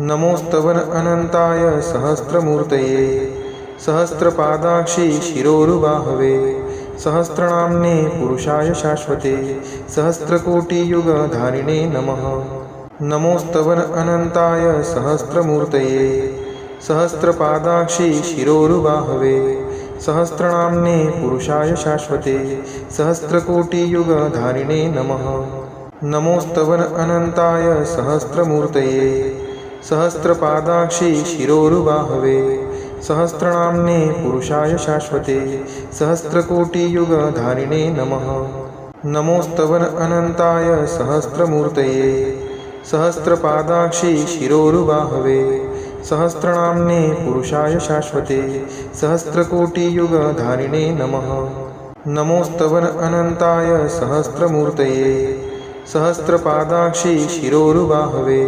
नमोस्तवन अनंताय सहस्रमूर्तये सहस्रपादाक्षि शिरोरुबाहवे सहस्रनाम्ने पुरुषाय शाश्वते सहस्रकोटियुगधारिणे नमः। नमोस्तवन अनंताय सहस्रमूर्तये सहस्रपादाक्षि शिरोरुबाहवे सहस्रनाम्ने पुरुषाय शाश्वते सहस्रकोटियुगधारिणे नमः। नमोस्तवन अनंताय सहस्रमूर्तये सहस्रपादाक्षि शिरोरुबाहवे सहस्रनाम्ने पुरुषाय शाश्वते सहस्रकोटियुगधारिणे नमः। नमोस्तवन अनंताय सहस्रमूर्तये सहस्रपादाक्षि शिरोरुबाहवे सहस्रनाम्ने पुरुषाय शाश्वते सहस्रकोटियुगधारिणे नमः। नमोस्तवन अनंताय सहस्रमूर्तये सहस्रपादाक्षि शिरोरुबाहवे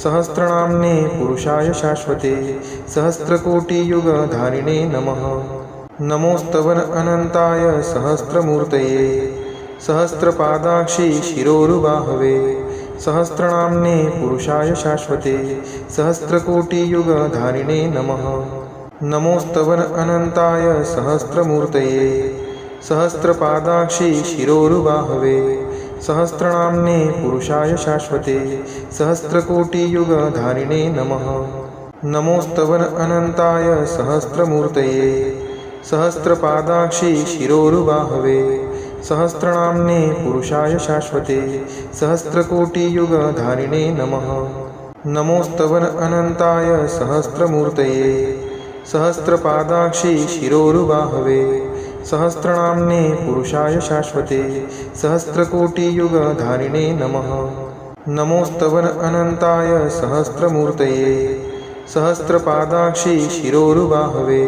सहस्रनाम्ने पुरुषाय शाश्वते सहस्रकोटियुगधारिणे नमः। नमोस्तवन अनंताय सहस्रमूर्तये सहस्रपादाक्षि शिरोरुबाहवे सहस्रनाम्ने पुरुषाय शाश्वते सहस्रकोटियुगधारिणे नमः। नमोस्तवन अनंताय सहस्रमूर्तये सहस्रपादाक्षि शिरोरुबाहवे सहस्रनाम्ने पुरुषाय शाश्वते सहस्रकोटियुगधारिणे नमः। नमोस्तवन अनंताय सहस्रमूर्तये सहस्रपादाक्षि शिरोरुबाहवे सहस्रनाम्ने पुरुषाय शाश्वते सहस्रकोटियुगधारिणे नमः। नमोस्तवन अनंताय सहस्रमूर्तये सहस्रपादाक्षि शिरोरुबाहवे सहस्रनाम्ने पुरुषाय शाश्वते सहस्रकोटियुगधारिणे नमः। नमोस्तवन अनंताय सहस्रमूर्तये सहस्रपादाक्षि शिरोरुबाहवे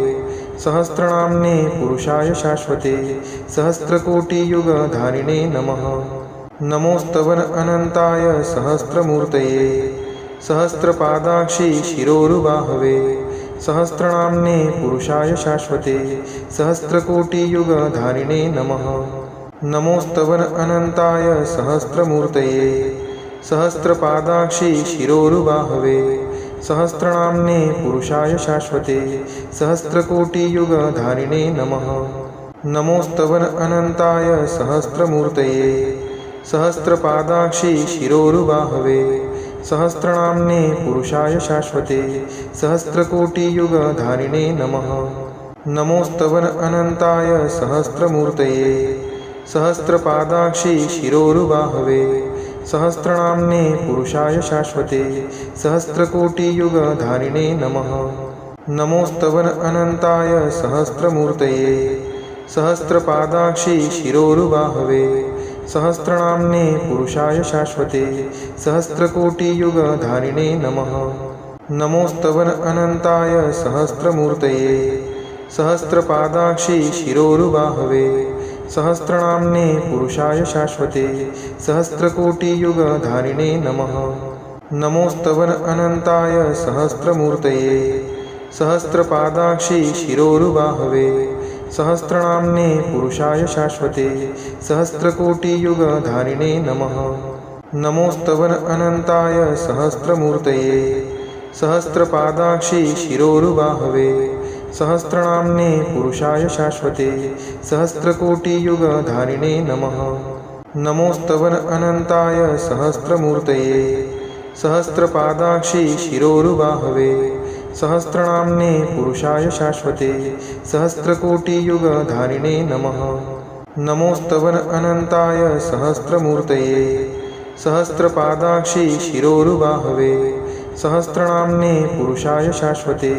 सहस्रनाम्ने पुरुषाय शाश्वते सहस्रकोटियुगधारिणे नमः। नमोस्तवन अनंताय सहस्रमूर्तये सहस्रपादाक्षि शिरोरुबाहवे सहस्रनाम्ने पुरुषाय शाश्वते सहस्रकोटियुगधारिणे नमः। नमोस्तवन अनंताय सहस्रमूर्तये सहस्रपादाक्षि शिरोरुबाहवे सहस्रनाम्ने पुरुषाय शाश्वते सहस्रकोटियुगधारिणे नमः। नमोस्तवन अनंताय सहस्रमूर्तये सहस्रपादाक्षि शिरोरुबाहवे सहस्रनाम्ने पुरुषाय शाश्वते सहस्रकोटियुगधारिणे नमः। नमोस्तवन अनंताय सहस्रमूर्तये सहस्रपादाक्षि शिरोरुबाहवे सहस्रनाम्ने पुरुषाय शाश्वते सहस्रकोटियुगधारिणे नमः। नमोस्तवन अनंताय सहस्रमूर्तये सहस्रपादाक्षि शिरोरुबाहवे सहस्रनाम्ने पुरुषाय शाश्वते सहस्रकोटियुगधारिणे नमः। नमोस्तवन अनंताय सहस्रमूर्तये सहस्रपादाक्षि शिरोरुबाहवे सहस्रनाम्ने पुरुषाय शाश्वते सहस्रकोटियुगधारिणे नमः। नमोस्तवन अनंताय सहस्रमूर्तये सहस्रपादाक्षि शिरोरुबाहवे सहस्रनाम्ने पुरुषाय शाश्वते सहस्रकोटियुगधारिणे नमः। नमोस्तवन अनंताय सहस्रमूर्तये सहस्रपादाक्षि शिरोरुबाहवे सहस्रनाम्ने पुरुषाय शाश्वते सहस्रकोटियुगधारिणे नमः। नमोस्तवन अनंताय सहस्रमूर्तये सहस्रपादाक्षि शिरोरुबाहवे सहस्रनाम्ने पुरुषाय शाश्वते सहस्रकोटियुगधारिणे नमः। नमोस्तवन अनंताय सहस्रमूर्तये सहस्रपादाक्षि शिरोरुबाहवे सहस्रनाम्ने पुरुषाय शाश्वते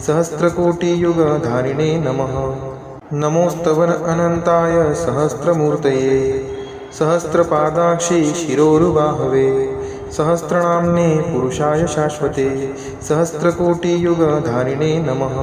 सहस्रकोटियुगधारिणे नमः। नमोस्तवन अनंताय सहस्रमूर्तये सहस्रपादाक्षि शिरोरुबाहवे सहस्रनाम्ने पुरुषाय शाश्वते सहस्रकोटियुगधारिणे नमः।